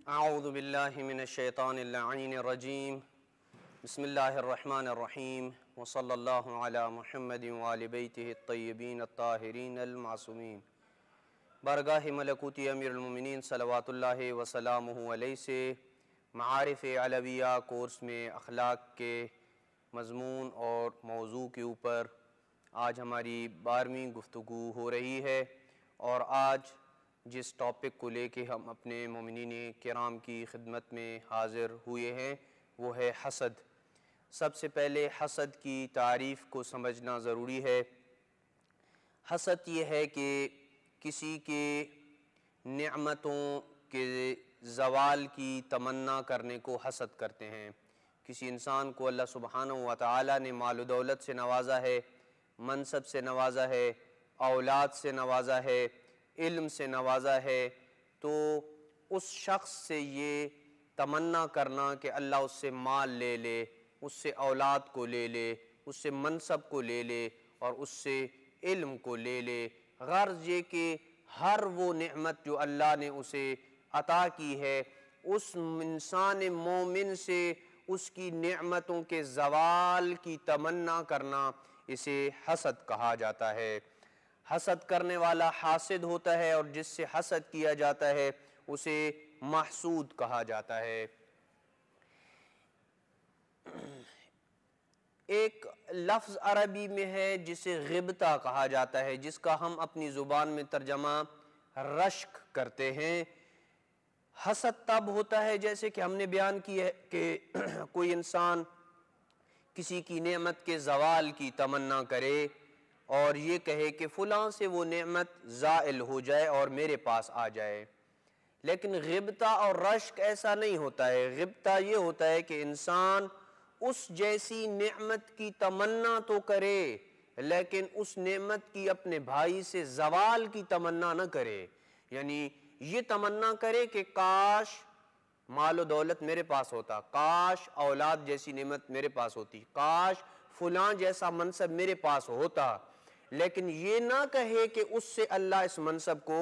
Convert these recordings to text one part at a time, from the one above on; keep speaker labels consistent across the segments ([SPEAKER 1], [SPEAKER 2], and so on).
[SPEAKER 1] اعوذ باللہ من الشیطان اللعین الرجیم بسم اللہ الرحمن الرحیم وصلی اللہ علی محمد وآل بیتہ الطیبین الطاہرین المعصومین۔ بارگاہ ملکوتی امیر المومنین صلوات اللہ وسلامہ علیہ سے معارف علویہ کورس میں اخلاق کے مضمون اور موضوع کے اوپر آج ہماری 12ویں گفتگو ہو رہی ہے، اور آج جس ٹاپک کو لے کے ہم اپنے مومنین کرام کی خدمت میں حاضر ہوئے ہیں وہ ہے حسد۔ سب سے پہلے حسد کی تعریف کو سمجھنا ضروری ہے۔ حسد یہ ہے کہ کسی کے نعمتوں کے زوال کی تمنا کرنے کو حسد کرتے ہیں۔ کسی انسان کو اللہ سبحانہ و تعالی نے مال و دولت سے نوازا ہے، منصب سے نوازا ہے، اولاد سے نوازا ہے، علم سے نوازا ہے، تو اس شخص سے یہ تمنا کرنا کہ اللہ اس سے مال لے لے، اس سے اولاد کو لے لے، اس سے منصب کو لے لے اور اس سے علم کو لے لے، غرض یہ کہ ہر وہ نعمت جو اللہ نے اسے عطا کی ہے اس انسان مومن سے اس کی نعمتوں کے زوال کی تمنا کرنا، اسے حسد کہا جاتا ہے۔ حسد کرنے والا حاسد ہوتا ہے، اور جس سے حسد کیا جاتا ہے اسے محسود کہا جاتا ہے۔ ایک لفظ عربی میں ہے جسے غبطہ کہا جاتا ہے، جس کا ہم اپنی زبان میں ترجمہ رشک کرتے ہیں۔ حسد تب ہوتا ہے جیسے کہ ہم نے بیان کیا ہے کہ کوئی انسان کسی کی نعمت کے زوال کی تمنا کرے اور یہ کہے کہ فلاں سے وہ نعمت زائل ہو جائے اور میرے پاس آ جائے۔ لیکن غبطہ اور رشک ایسا نہیں ہوتا ہے۔ غبطہ یہ ہوتا ہے کہ انسان اس جیسی نعمت کی تمنا تو کرے لیکن اس نعمت کی اپنے بھائی سے زوال کی تمنا نہ کرے، یعنی یہ تمنا کرے کہ کاش مال و دولت میرے پاس ہوتا، کاش اولاد جیسی نعمت میرے پاس ہوتی، کاش فلاں جیسا منصب میرے پاس ہوتا، لیکن یہ نہ کہے کہ اس سے اللہ اس منصب کو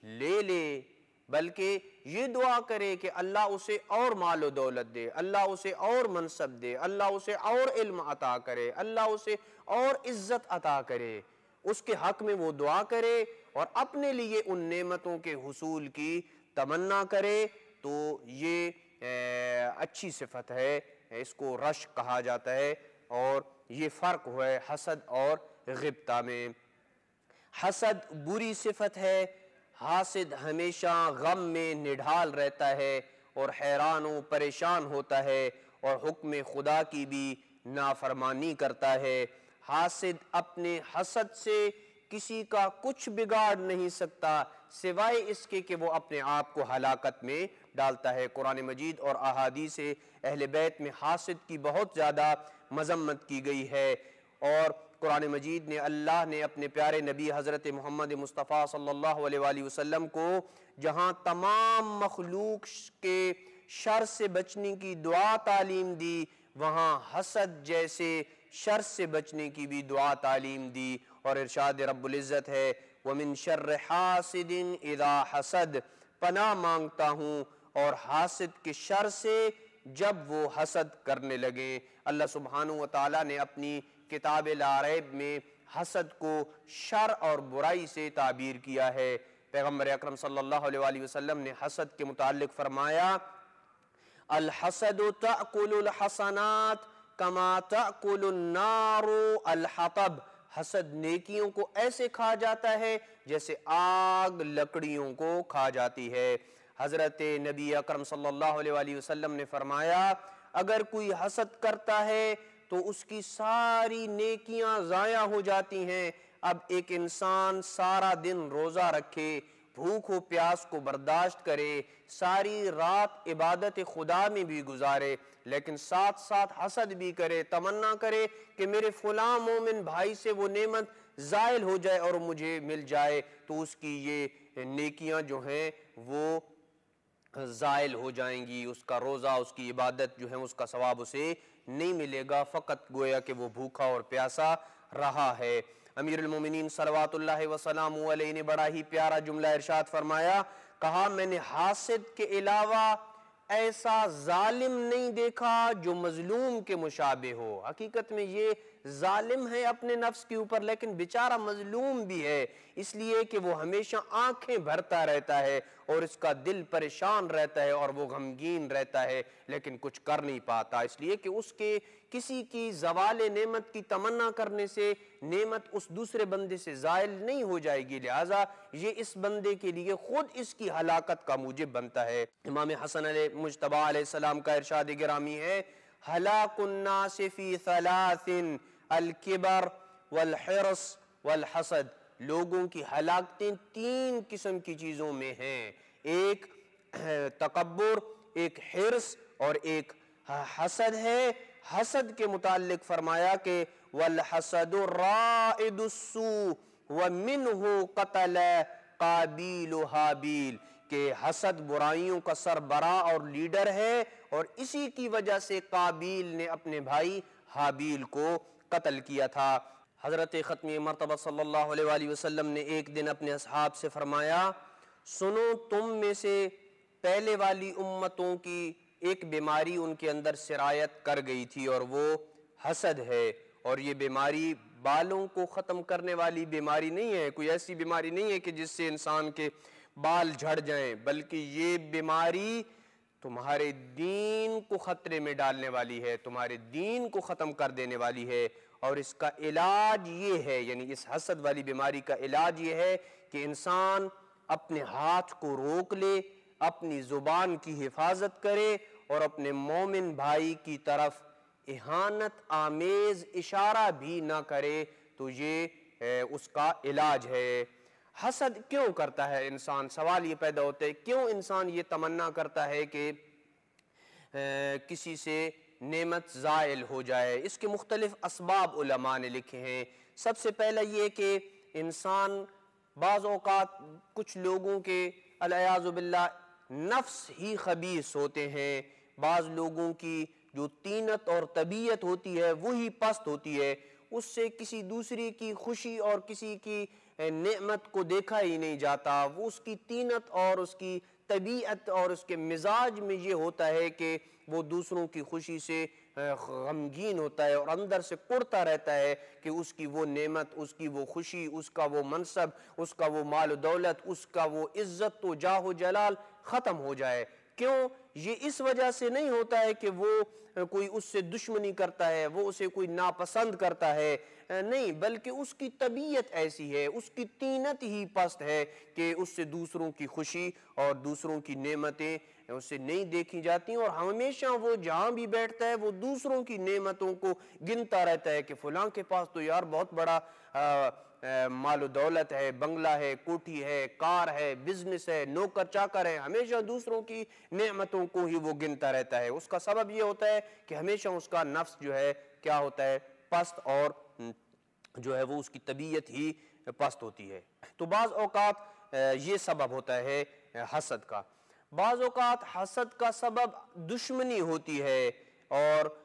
[SPEAKER 1] لے لے، بلکہ یہ دعا کرے کہ اللہ اسے اور مال و دولت دے، اللہ اسے اور منصب دے، اللہ اسے اور علم عطا کرے، اللہ اسے اور عزت عطا کرے، اس کے حق میں وہ دعا کرے اور اپنے لیے ان نعمتوں کے حصول کی تمنا کرے، تو یہ اچھی صفت ہے، اس کو رشک کہا جاتا ہے، اور یہ فرق ہے حسد اور غبطہ میں۔ حسد بری صفت ہے۔ حاسد ہمیشہ غم میں نڈھال رہتا ہے اور حیران و پریشان ہوتا ہے اور حکم خدا کی بھی نافرمانی کرتا ہے۔ حاسد اپنے حسد سے کسی کا کچھ بگاڑ نہیں سکتا سوائے اس کے کہ وہ اپنے آپ کو ہلاکت میں ڈالتا ہے۔ قرآن مجید اور احادیث اہل بیت میں حاسد کی بہت زیادہ مذمت کی گئی ہے، اور قرآن مجید نے اللہ نے اپنے پیارے نبی حضرت محمد مصطفیٰ صلی اللہ علیہ وآلہ وسلم کو جہاں تمام مخلوق کے شر سے بچنے کی دعا تعلیم دی، وہاں حسد جیسے شر سے بچنے کی بھی دعا تعلیم دی، اور ارشاد رب العزت ہے وَمِن شَرِّ حَاسِدٍ اِذَا حَسَد، پناہ مانگتا ہوں اور حاسد کے شر سے جب وہ حسد کرنے لگیں۔ اللہ سبحانہ وتعالی نے اپنی کتاب لا ریب میں حسد کو شر اور برائی سے تعبیر کیا ہے۔ پیغمبر اکرم صلی اللہ علیہ وآلہ وسلم نے حسد کے متعلق فرمایا الحسد تأکل الحسنات کما تأکل النار الحطب، حسد نیکیوں کو ایسے کھا جاتا ہے جیسے آگ لکڑیوں کو کھا جاتی ہے۔ حضرت نبی اکرم صلی اللہ علیہ وآلہ وسلم نے فرمایا اگر کوئی حسد کرتا ہے تو اس کی ساری نیکیاں ضائع ہو جاتی ہیں۔ اب ایک انسان سارا دن روزہ رکھے، بھوک و پیاس کو برداشت کرے، ساری رات عبادت خدا میں بھی گزارے، لیکن ساتھ ساتھ حسد بھی کرے، تمنا کرے کہ میرے فلاں مومن بھائی سے وہ نعمت زائل ہو جائے اور مجھے مل جائے، تو اس کی یہ نیکیاں جو ہیں وہ زائل ہو جائیں گی، اس کا روزہ، اس کی عبادت جو ہے اس کا ثواب اسے نہیں ملے گا، فقط گویا کہ وہ بھوکا اور پیاسا رہا ہے۔ امیر المومنین صلوات اللہ وسلامہ علیہ نے بڑا ہی پیارا جملہ ارشاد فرمایا کہا میں نے حاسد کے علاوہ ایسا ظالم نہیں دیکھا جو مظلوم کے مشابہ ہو۔ حقیقت میں یہ ظالم ہے اپنے نفس کے اوپر، لیکن بیچارہ مظلوم بھی ہے، اس لیے کہ وہ ہمیشہ آنکھیں بھرتا رہتا ہے اور اس کا دل پریشان رہتا ہے اور وہ غمگین رہتا ہے، لیکن کچھ کر نہیں پاتا، اس لیے کہ اس کے کسی کی زوال نعمت کی تمنا کرنے سے نعمت اس دوسرے بندے سے زائل نہیں ہو جائے گی، لہٰذا یہ اس بندے کے لیے خود اس کی ہلاکت کا موجب بنتا ہے۔ امام حسن مجتبی علیہ السلام کا ارشاد گرامی ہے، ہلاک الناس فی ثلاث الکبر والحرص والحسد، لوگوں کی ہلاکتیں تین قسم کی چیزوں میں ہیں، ایک تکبر، ایک حرص اور ایک حسد ہے۔ حسد کے متعلق فرمایا کہ والحسد رائد السوء ومنہ قتل قابیل حابیل، کہ حسد برائیوں کا سربراہ اور لیڈر ہے اور اسی کی وجہ سے قابیل نے اپنے بھائی حابیل کو قتل کیا تھا۔ حضرت ختمی مرتبہ صلی اللہ علیہ وآلہ وسلم نے ایک دن اپنے اصحاب سے فرمایا، سنو تم میں سے پہلے والی امتوں کی ایک بیماری ان کے اندر سرایت کر گئی تھی اور وہ حسد ہے، اور یہ بیماری بالوں کو ختم کرنے والی بیماری نہیں ہے، کوئی ایسی بیماری نہیں ہے کہ جس سے انسان کے بال جھڑ جائیں، بلکہ یہ بیماری تمہارے دین کو خطرے میں ڈالنے والی ہے، تمہارے دین کو ختم کر دینے والی ہے، اور اس کا علاج یہ ہے، یعنی اس حسد والی بیماری کا علاج یہ ہے کہ انسان اپنے ہاتھ کو روک لے، اپنی زبان کی حفاظت کرے اور اپنے مومن بھائی کی طرف اہانت آمیز اشارہ بھی نہ کرے، تو یہ اس کا علاج ہے۔ حسد کیوں کرتا ہے انسان؟ سوال یہ پیدا ہوتا ہے کیوں انسان یہ تمنا کرتا ہے کہ کسی سے نعمت زائل ہو جائے؟ اس کے مختلف اسباب علماء نے لکھے ہیں۔ سب سے پہلا یہ کہ انسان بعض اوقات کچھ لوگوں کے العیاذ باللہ نفس ہی خبیث ہوتے ہیں، بعض لوگوں کی جو طینت اور طبیعت ہوتی ہے وہی پست ہوتی ہے، اس سے کسی دوسری کی خوشی اور کسی کی نعمت کو دیکھا ہی نہیں جاتا، وہ اس کی طینت اور اس کی طبیعت اور اس کے مزاج میں یہ ہوتا ہے کہ وہ دوسروں کی خوشی سے غمگین ہوتا ہے اور اندر سے کڑتا رہتا ہے کہ اس کی وہ نعمت، اس کی وہ خوشی، اس کا وہ منصب، اس کا وہ مال و دولت، اس کا وہ عزت و جاہ و جلال ختم ہو جائے۔ کیوں؟ یہ اس وجہ سے نہیں ہوتا ہے کہ وہ کوئی اس سے دشمنی کرتا ہے، وہ اسے کوئی ناپسند کرتا ہے، نہیں، بلکہ اس کی طبیعت ایسی ہے، اس کی طینت ہی پست ہے کہ اس سے دوسروں کی خوشی اور دوسروں کی نعمتیں اس سے نہیں دیکھی جاتی، اور ہمیشہ وہ جہاں بھی بیٹھتا ہے وہ دوسروں کی نعمتوں کو گنتا رہتا ہے کہ فلاں کے پاس تو یار بہت بڑا مال و دولت ہے، بنگلہ ہے، کوٹھی ہے، کار ہے، بزنس ہے، نوکر چاکر ہے، ہمیشہ دوسروں کی نعمتوں کو ہی وہ گنتا رہتا ہے۔ اس کا سبب یہ ہوتا ہے کہ ہمیشہ اس کا نفس جو ہے کیا ہوتا ہے؟ پست، اور جو ہے وہ اس کی طبیعت ہی پست ہوتی ہے۔ تو بعض اوقات یہ سبب ہوتا ہے حسد کا۔ بعض اوقات حسد کا سبب دشمنی ہوتی ہے، اور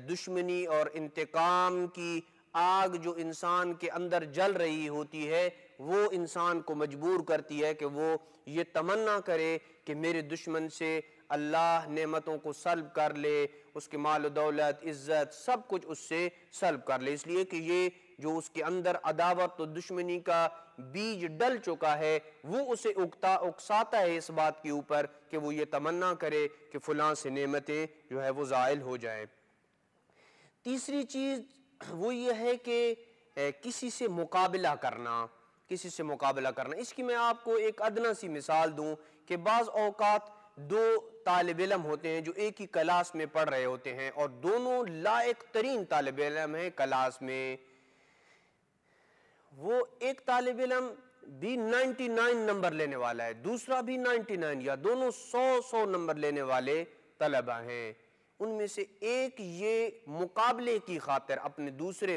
[SPEAKER 1] دشمنی اور انتقام کی آگ جو انسان کے اندر جل رہی ہوتی ہے وہ انسان کو مجبور کرتی ہے کہ وہ یہ تمنا کرے کہ میرے دشمن سے اللہ نعمتوں کو سلب کر لے، اس کے مال و دولت، عزت، سب کچھ اس سے سلب کر لے، اس لیے کہ یہ جو اس کے اندر عداوت و دشمنی کا بیج ڈل چکا ہے وہ اسے اکساتا ہے اس بات کے اوپر کہ وہ یہ تمنا کرے کہ فلاں سے نعمتیں جو ہے وہ زائل ہو جائیں۔ تیسری چیز وہ یہ ہے کہ کسی سے مقابلہ کرنا، کسی سے مقابلہ کرنا۔ اس کی میں آپ کو ایک ادنی سی مثال دوں کہ بعض اوقات دو طالب علم ہوتے ہیں جو ایک ہی کلاس میں پڑھ رہے ہوتے ہیں، اور دونوں لائق ترین طالب علم ہیں کلاس میں، وہ ایک طالب علم بھی 99 نمبر لینے والا ہے، دوسرا بھی 99، یا دونوں 100 نمبر لینے والے طلبہ ہیں۔ ان میں سے ایک یہ مقابلے کی خاطر اپنے دوسرے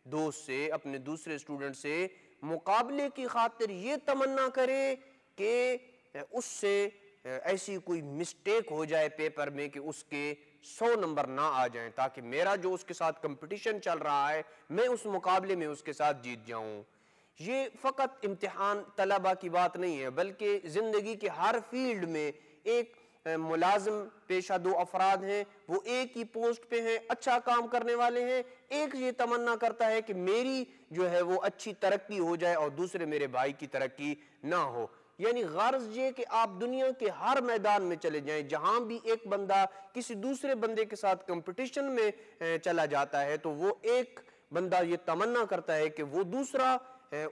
[SPEAKER 1] دوست سے، اپنے دوسرے اسٹوڈنٹ سے مقابلے کی خاطر یہ تمنا کرے کہ اس سے ایسی کوئی مسٹیک ہو جائے پیپر میں کہ اس کے 100 نمبر نہ آ جائیں، تاکہ میرا جو اس کے ساتھ کمپٹیشن چل رہا ہے میں اس مقابلے میں اس کے ساتھ جیت جاؤں۔ یہ فقط امتحان طلبہ کی بات نہیں ہے، بلکہ زندگی کے ہر فیلڈ میں ایک ملازم پیشہ دو افراد ہیں، وہ ایک ہی پوسٹ پہ ہیں، اچھا کام کرنے والے ہیں، ایک یہ تمنا کرتا ہے کہ میری جو ہے وہ اچھی ترقی ہو جائے اور دوسرے میرے بھائی کی ترقی نہ ہو۔ یعنی غرض یہ کہ آپ دنیا کے ہر میدان میں چلے جائیں، جہاں بھی ایک بندہ کسی دوسرے بندے کے ساتھ کمپٹیشن میں چلا جاتا ہے تو وہ ایک بندہ یہ تمنا کرتا ہے کہ وہ دوسرا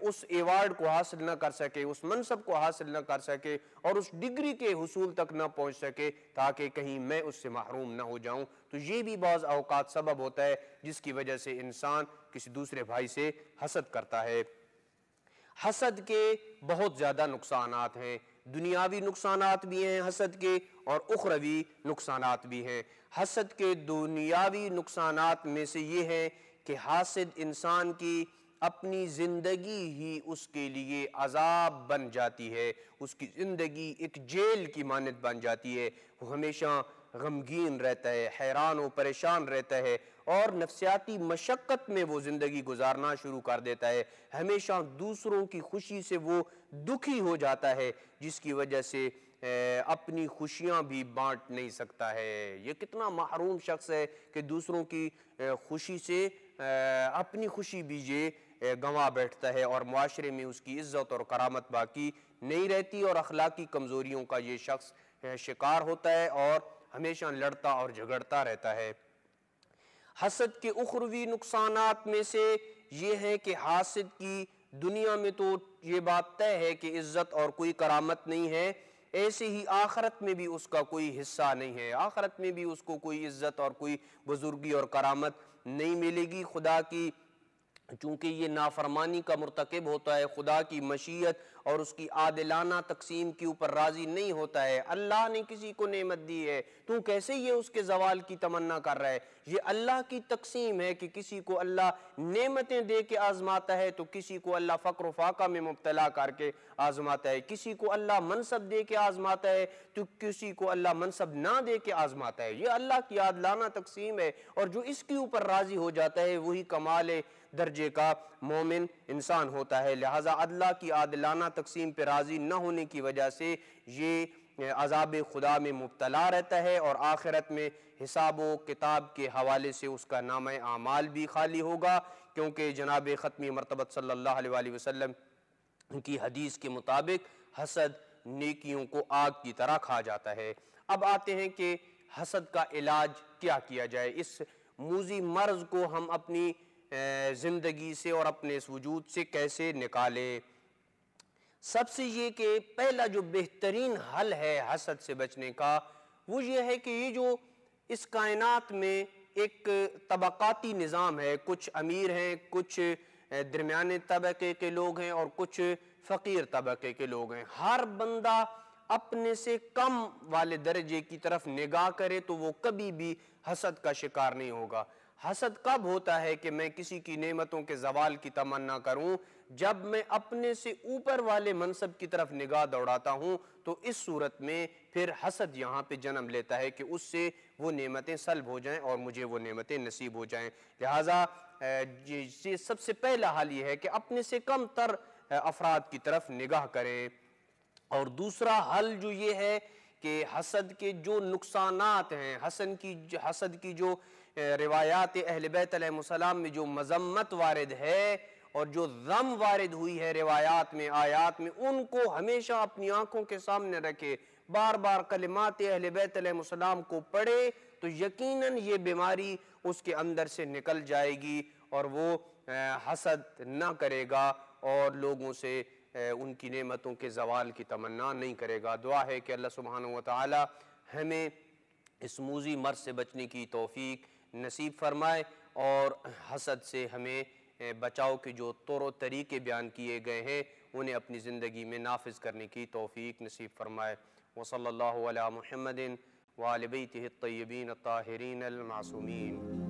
[SPEAKER 1] اس ایوارڈ کو حاصل نہ کر سکے، اس منصب کو حاصل نہ کر سکے اور اس ڈگری کے حصول تک نہ پہنچ سکے، تاکہ کہیں میں اس سے محروم نہ ہو جاؤں۔ تو یہ بھی بعض اوقات سبب ہوتا ہے جس کی وجہ سے انسان کسی دوسرے بھائی سے حسد کرتا ہے۔ حسد کے بہت زیادہ نقصانات ہیں، دنیاوی نقصانات بھی ہیں حسد کے اور اخروی نقصانات بھی ہیں۔ حسد کے دنیاوی نقصانات میں سے یہ ہے کہ حاسد انسان کی اپنی زندگی ہی اس کے لیے عذاب بن جاتی ہے، اس کی زندگی ایک جیل کی مانند بن جاتی ہے، وہ ہمیشہ غمگین رہتا ہے، حیران و پریشان رہتا ہے اور نفسیاتی مشقت میں وہ زندگی گزارنا شروع کر دیتا ہے، ہمیشہ دوسروں کی خوشی سے وہ دکھی ہو جاتا ہے، جس کی وجہ سے اپنی خوشیاں بھی بانٹ نہیں سکتا ہے۔ یہ کتنا محروم شخص ہے کہ دوسروں کی خوشی سے اپنی خوشی بھی یہ گنوا بیٹھتا ہے اور معاشرے میں اس کی عزت اور کرامت باقی نہیں رہتی اور اخلاقی کمزوریوں کا یہ شخص شکار ہوتا ہے اور ہمیشہ لڑتا اور جھگڑتا رہتا ہے۔ حسد کے اخروی نقصانات میں سے یہ ہے کہ حاسد کی دنیا میں تو یہ بات طے ہے کہ عزت اور کوئی کرامت نہیں ہے، ایسے ہی آخرت میں بھی اس کا کوئی حصہ نہیں ہے، آخرت میں بھی اس کو کوئی عزت اور کوئی بزرگی اور کرامت نہیں ملے گی۔ خدا کی چونکہ یہ نافرمانی کا مرتکب ہوتا ہے، خدا کی مشیت اور اس کی عادلانہ تقسیم کے اوپر راضی نہیں ہوتا ہے۔ اللہ نے کسی کو نعمت دی ہے، تو کیسے یہ اس کے زوال کی تمنا کر رہا ہے؟ یہ اللہ کی تقسیم ہے کہ کسی کو اللہ نعمتیں دے کے آزماتا ہے تو کسی کو اللہ فقر و فاقہ میں مبتلا کر کے آزماتا ہے، کسی کو اللہ منصب دے کے آزماتا ہے تو کسی کو اللہ منصب نہ دے کے آزماتا ہے۔ یہ اللہ کی عادلانہ تقسیم ہے اور جو اس کے اوپر راضی ہو جاتا ہے وہی کمال درجے کا مومن انسان ہوتا ہے۔ لہٰذا اللہ کی عادلانہ تقسیم پہ راضی نہ ہونے کی وجہ سے یہ عذاب خدا میں مبتلا رہتا ہے اور آخرت میں حساب و کتاب کے حوالے سے اس کا نامہ اعمال بھی خالی ہوگا، کیونکہ جناب ختمی مرتبت صلی اللہ علیہ وآلہ وسلم کی حدیث کے مطابق حسد نیکیوں کو آگ کی طرح کھا جاتا ہے۔ اب آتے ہیں کہ حسد کا علاج کیا کیا جائے، اس موذی مرض کو ہم اپنی زندگی سے اور اپنے اس وجود سے کیسے نکالیں۔ سب سے یہ کہ پہلا جو بہترین حل ہے حسد سے بچنے کا وہ یہ ہے کہ یہ جو اس کائنات میں ایک طبقاتی نظام ہے، کچھ امیر ہیں، کچھ درمیانے طبقے کے لوگ ہیں اور کچھ فقیر طبقے کے لوگ ہیں، ہر بندہ اپنے سے کم والے درجے کی طرف نگاہ کرے تو وہ کبھی بھی حسد کا شکار نہیں ہوگا۔ حسد کب ہوتا ہے کہ میں کسی کی نعمتوں کے زوال کی تمنا کروں؟ جب میں اپنے سے اوپر والے منصب کی طرف نگاہ دوڑاتا ہوں تو اس صورت میں پھر حسد یہاں پہ جنم لیتا ہے کہ اس سے وہ نعمتیں سلب ہو جائیں اور مجھے وہ نعمتیں نصیب ہو جائیں۔ لہٰذا یہ سب سے پہلا حل یہ ہے کہ اپنے سے کم تر افراد کی طرف نگاہ کریں، اور دوسرا حل جو یہ ہے کہ حسد کے جو نقصانات ہیں، حسد کی جو روایات اہل بیت علیہ السلام میں جو مذمت وارد ہے اور جو ذم وارد ہوئی ہے روایات میں، آیات میں، ان کو ہمیشہ اپنی آنکھوں کے سامنے رکھے، بار بار کلمات اہل بیت علیہ السلام کو پڑھے تو یقیناً یہ بیماری اس کے اندر سے نکل جائے گی اور وہ حسد نہ کرے گا اور لوگوں سے ان کی نعمتوں کے زوال کی تمنا نہیں کرے گا۔ دعا ہے کہ اللہ سبحانہ وتعالی ہمیں اس موذی مرض سے بچنے کی توفیق نصیب فرمائے اور حسد سے ہمیں بچاؤ کے جو طور و طریقے بیان کیے گئے ہیں انہیں اپنی زندگی میں نافذ کرنے کی توفیق نصیب فرمائے۔ وصلی اللہ علی محمد وآل بیتہ الطیبین الطاہرین المعصومین۔